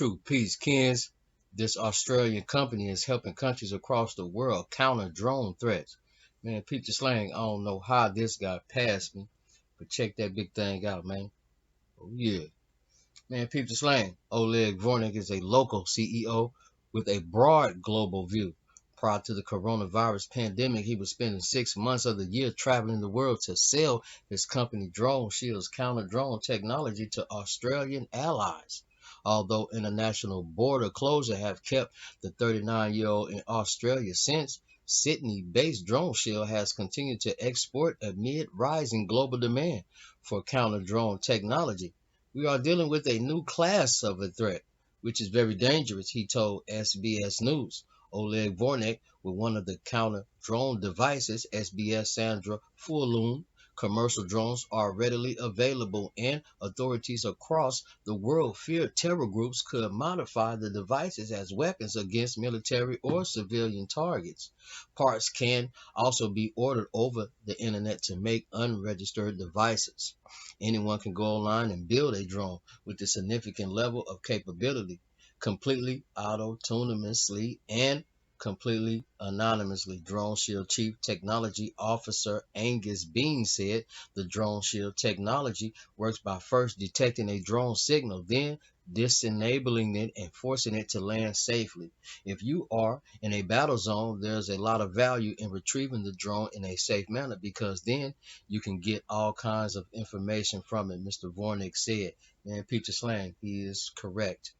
True peace, Kens. This Australian company is helping countries across the world counter drone threats. Man, peep the slang. I don't know how this got past me, but check that big thing out, man. Oh yeah, man, peep the slang. Oleg Vornik is a local CEO with a broad global view. Prior to the coronavirus pandemic, he was spending 6 months of the year traveling the world to sell his company Drone Shield's counter drone technology to Australian allies. Although international border closure have kept the 39-year-old in Australia since, Sydney-based Drone Shield has continued to export amid rising global demand for counter drone technology. We are dealing with a new class of a threat, which is very dangerous, he told SBS News. Oleg Vornik, with one of the counter drone devices, SBS Sandra Full-Loon, commercial drones are readily available, and authorities across the world fear terror groups could modify the devices as weapons against military or civilian targets. Parts can also be ordered over the internet to make unregistered devices. Anyone can go online and build a drone with a significant level of capability, completely autonomously and completely anonymously. Drone Shield Chief Technology Officer Angus Bean said the Drone Shield technology works by first detecting a drone signal, then disabling it and forcing it to land safely. If you are in a battle zone, there's a lot of value in retrieving the drone in a safe manner because then you can get all kinds of information from it, Mr. Vornik said. Man, Peter Slang, he is correct.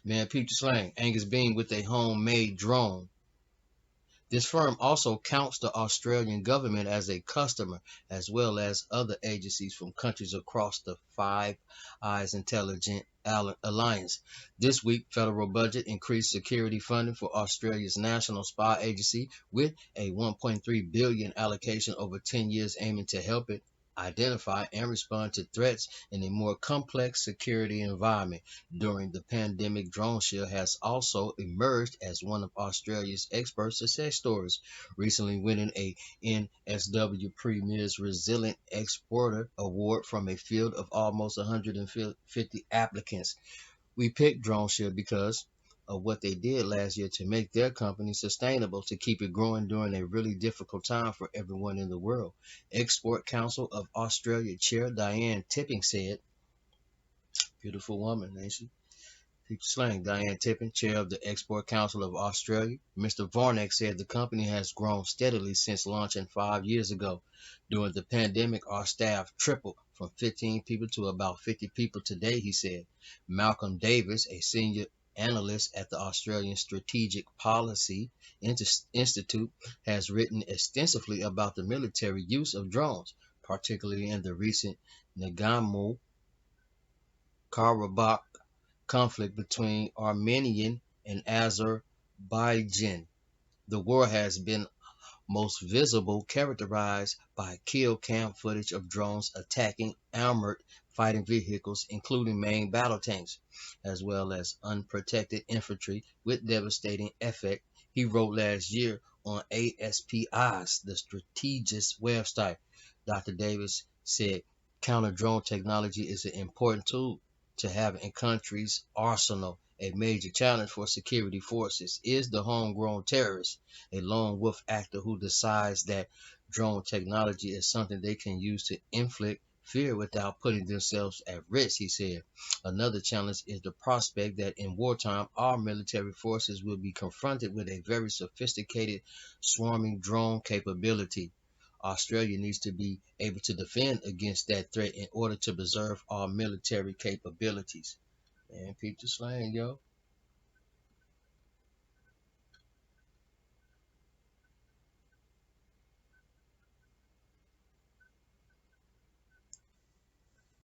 Man, Peter Slang, Angus Bean with a homemade drone. This firm also counts the Australian government as a customer, as well as other agencies from countries across the Five Eyes Intelligence Alliance. This week, federal budget increased security funding for Australia's National Spy Agency with a 1.3 billion allocation over 10 years aiming to help it identify and respond to threats in a more complex security environment. During the pandemic, DroneShield has also emerged as one of Australia's expert success stories, recently winning a NSW Premier's Resilient Exporter Award from a field of almost 150 applicants. We picked DroneShield because of what they did last year to make their company sustainable, to keep it growing during a really difficult time for everyone in the world. Export Council of Australia Chair Diane Tipping said, beautiful woman, ain't she? Keep slang. Diane Tipping, chair of the Export Council of Australia. Mr. Varnek said the company has grown steadily since launching 5 years ago. During the pandemic, our staff tripled from 15 people to about 50 people today, he said. Malcolm Davis, a senior analyst at the Australian Strategic Policy Institute, has written extensively about the military use of drones, particularly in the recent Nagorno-Karabakh conflict between Armenia and Azerbaijan. The war has been most visible, characterized by kill cam footage of drones attacking armored fighting vehicles, including main battle tanks, as well as unprotected infantry with devastating effect, he wrote last year on ASPI's The Strategist website. Dr. Davis said counter drone technology is an important tool to have in country's arsenal. A major challenge for security forces is the homegrown terrorist, a lone wolf actor who decides that drone technology is something they can use to inflict fear without putting themselves at risk, he said. Another challenge is the prospect that in wartime, our military forces will be confronted with a very sophisticated swarming drone capability. Australia needs to be able to defend against that threat in order to preserve our military capabilities. Man, peep the slang, yo.